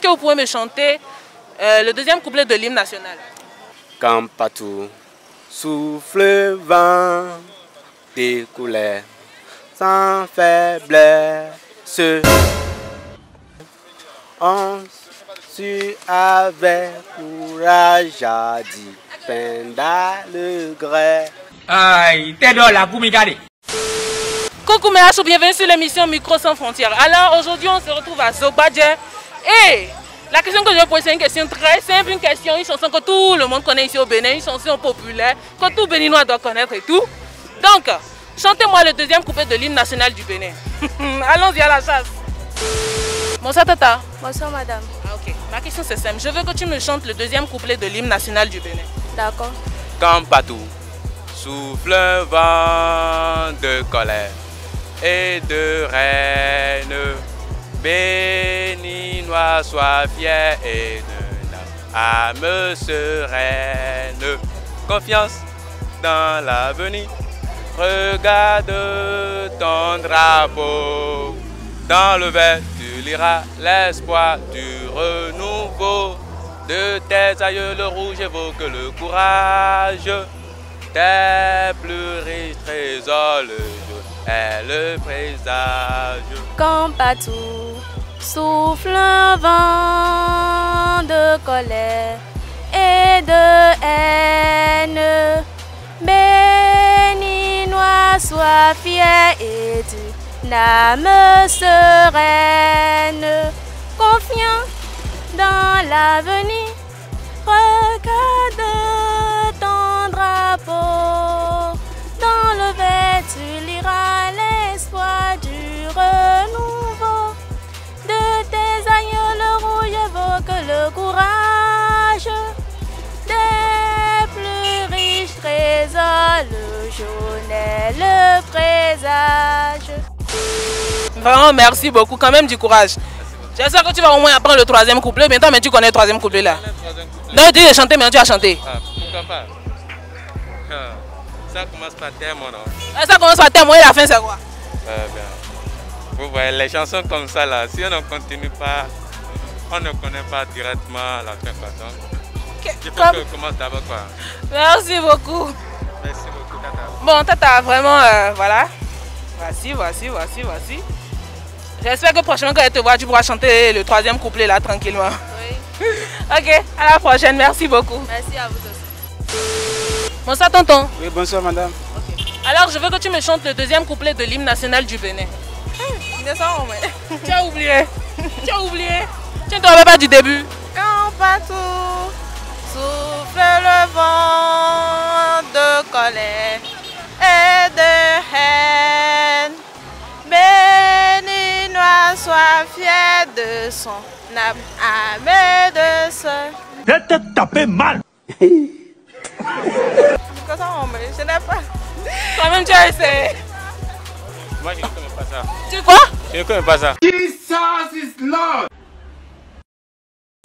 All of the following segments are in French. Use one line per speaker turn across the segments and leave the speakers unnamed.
que vous pouvez me chanter le deuxième couplet de l'hymne national?
Quand partout souffle le vent des couleurs sans faiblesse, on suit avec courage à dire pendant le grès.
Aïe, t'es dans la boumigade.
Coucou mes Hachou, bienvenue sur l'émission Micro sans frontières. Alors aujourd'hui on se retrouve à Zobadje et la question que je vais poser c'est une question très simple, une question, une chanson que tout le monde connaît ici au Bénin, une chanson populaire que tout Béninois doit connaître et tout. Donc, chantez-moi le deuxième couplet de l'hymne national du Bénin. Allons-y à la chasse. Bonsoir Tata.
Bonsoir madame.
Ah, ok, ma question c'est simple, je veux que tu me chantes le deuxième couplet de l'hymne national du Bénin.
D'accord.
Quand partout souffle un vent de colère et de reine, Béninois sois fier et de âme sereine. Confiance dans l'avenir, regarde ton drapeau. Dans le vert tu liras l'espoir du renouveau. De tes aïeux le rouge évoque le courage. Tes plus riches trésors le jaune est le présage.
Quand partout souffle un vent de colère et de haine, Béninois sois fier et d'une âme sereine, confiant dans l'avenir, regarde ton drapeau. Dans le vert tu liras l'espoir du renouveau. De tes aïeux le rouge évoque le courage. Des plus riches trésors le jaune est le présage.
Vraiment merci beaucoup, quand même du courage. J'espère que tu vas au moins apprendre le troisième couplet. Maintenant, mais tu connais le troisième couplet là. Non, tu dis de chanter, mais tu as chanté.
Ah, pourquoi pas? Ça commence par terme, non?
Ça commence par terme, et la fin c'est quoi?
Vous voyez, les chansons comme ça là, si on ne continue pas, on ne connaît pas directement la fin. Je pense qu'on commence d'abord quoi.
Merci beaucoup.
Merci beaucoup, Tata.
Bon, Tata, vraiment, voilà. Voici. J'espère que prochainement, quand je te vois, tu pourras chanter le troisième couplet là, tranquillement.
Oui.
Ok, à la prochaine, merci beaucoup.
Merci à vous aussi.
Bonsoir, tonton.
Oui, bonsoir madame.
Okay. Alors, je veux que tu me chantes le deuxième couplet de l'hymne national du Bénin. Tu as oublié. Tu ne te rappelles pas du début.
Quand partout souffle le vent de colère et de haine, Béninois soit fier de son âme et de sœur.
Je te taper mal.
Je n'ai pas.
Toi-même, tu as essayé.
Moi, je ne connais pas ça.
Tu quoi?
Je ne connais pas ça.
Jesus is Lord.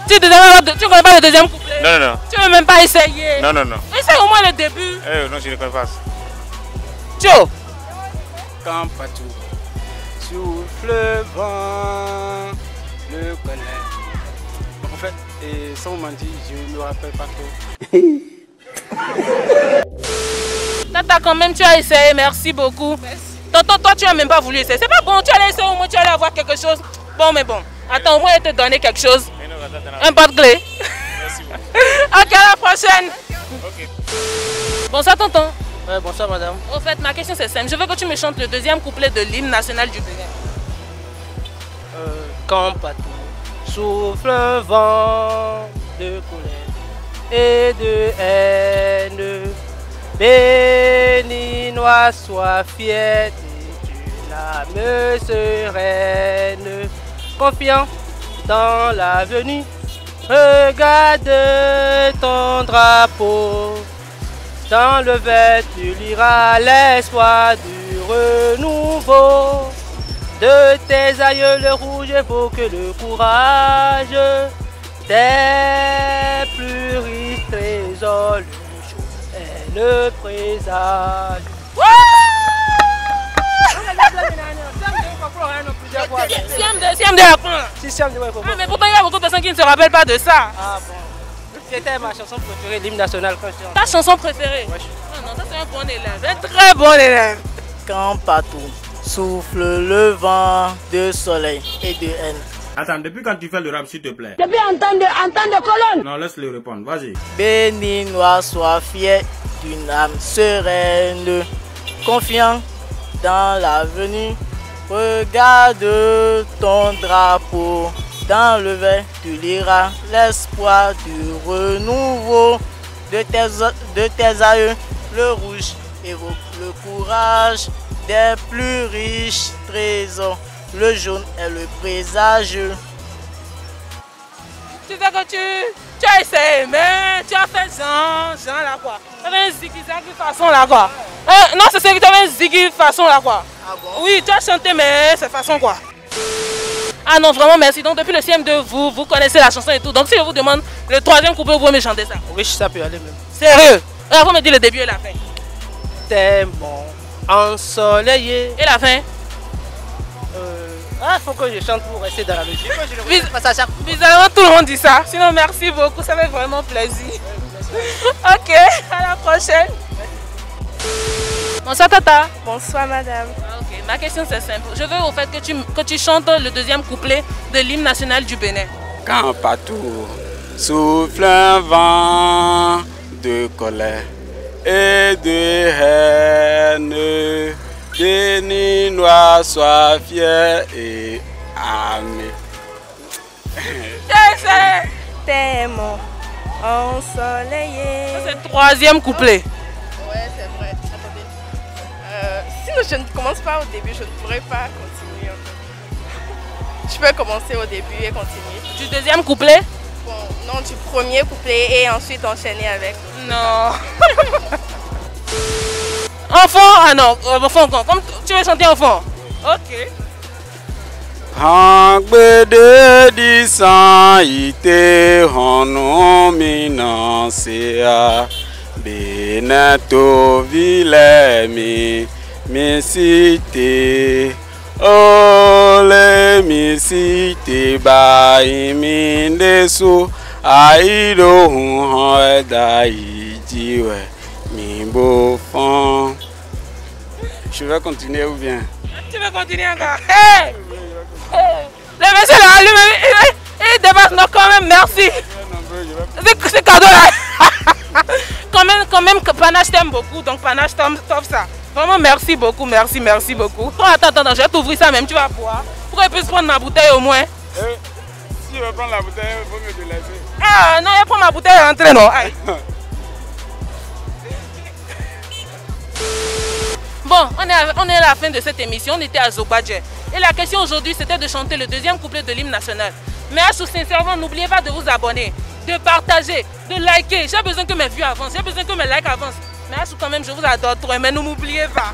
Tu ne connais pas le deuxième couplet?
Non.
Tu ne veux même pas essayer?
Non.
Essaye au moins le début.
Non, je ne connais pas ça.
Tio.
Quand partout souffle le vent de colère. En fait, sans mentir, je ne me rappelle pas trop.
Tata, quand même, tu as essayé, merci beaucoup.
Merci.
Tonton, toi, tu n'as même pas voulu essayer. C'est pas bon, tu allais essayer, au moins tu allais avoir quelque chose. Bon, mais bon. Attends, au moins, je vais te donner quelque chose. Un porte-clés.
Merci beaucoup.
Ok, à la prochaine.
Ok.
Bonsoir, tonton.
Ouais, bonsoir madame.
Au fait, ma question c'est simple. Je veux que tu me chantes le deuxième couplet de l'hymne national du Bénin.
Quand partout souffle un vent de colère et de haine, Béninois sois fier d'une âme sereine, confiant dans l'avenir, regarde ton drapeau. Dans le vert tu liras l'espoir du renouveau. De tes aïeux le rouge évoque le courage. Tes plus riches trésors le jaune est le présage.
CM2 à fond.
Si, c'est un de
Mais pourtant il y a beaucoup de personnes personne qui ne se rappelle pas de ça.
Ah bon. C'était ma chanson préférée, l'hymne national quand j'étais en...
Ta chanson préférée?
Ouais.
Ah non, ça c'est un bon élève, un très bon élève.
Quand partout souffle le vent de soleil et de haine.
Attends, depuis quand tu fais le rap, s'il te plaît?
Depuis en temps de colonne.
Non, laisse-le répondre, vas-y.
Béninois, sois fier d'une âme sereine, confiant dans l'avenir. Regarde ton drapeau. Dans le vert, tu liras l'espoir du renouveau de tes aïeux. Le rouge évoque le courage des plus riches trésors. Le jaune est le présage.
Tu sais que tu as essayé, mais tu as fait Jean là quoi. Tu avais un ziggy façon là quoi. Non, c'est ça que tu avais un ziggy façon là quoi.
Ah bon?
Oui, tu as chanté, mais c'est façon quoi. Ah non, vraiment merci. Donc depuis le CM2, vous connaissez la chanson et tout. Donc si je vous demande le troisième couplet, vous pouvez me chanter ça.
Oui, ça peut aller même.
Sérieux? Alors vous me dites le début et la fin.
T'es bon, ensoleillé.
Et la fin?
Ah, faut que je chante pour rester dans la logique.
Bizarrement, tout le monde dit ça. Sinon, merci beaucoup, ça fait vraiment plaisir. Ok, à la prochaine. Bonsoir Tata.
Bonsoir madame.
Ok, ma question c'est simple. Je veux au fait que tu chantes le deuxième couplet de l'hymne national du Bénin.
Quand partout souffle un vent de colère et de haine, Béninois, sois fiers et amis.
T'es mon ensoleillé.
C'est le troisième couplet.
Ouais, c'est vrai. Attendez. Sinon, je ne commence pas au début, je ne pourrais pas continuer. Je peux commencer au début et continuer.
Du deuxième couplet?
Bon, non, du premier couplet et ensuite enchaîner avec.
Non. Enfant, ah non, enfant, comme tu veux chanter enfant. Ok.
Hangbede disan ite hono minansea benato vilemi misite ole misite ba imindeso aido hun eda ijiwe mimbo fon. Je vais continuer ou bien?
Tu veux continuer encore? Hey! Le monsieur là, il dépasse non quand même, merci. C'est cadeau là. quand même, Panache t'aime beaucoup, donc Panache t'offre ça. Vraiment merci beaucoup, merci beaucoup. Oh, attends, je vais t'ouvrir ça même, tu vas boire. Pour qu'elle puisse prendre ma bouteille au moins.
Si je vais prendre la bouteille, il faut me délaisser.
Ah non, elle prend ma bouteille et rentrer non. Aïe. Bon, on est à la fin de cette émission, on était à Zobadje. Et la question aujourd'hui, c'était de chanter le deuxième couplet de l'hymne national. Mais à sincèrement, n'oubliez pas de vous abonner, de partager, de liker. J'ai besoin que mes vues avancent, j'ai besoin que mes likes avancent. Mais à quand même, je vous adore trop, mais ne m'oubliez pas.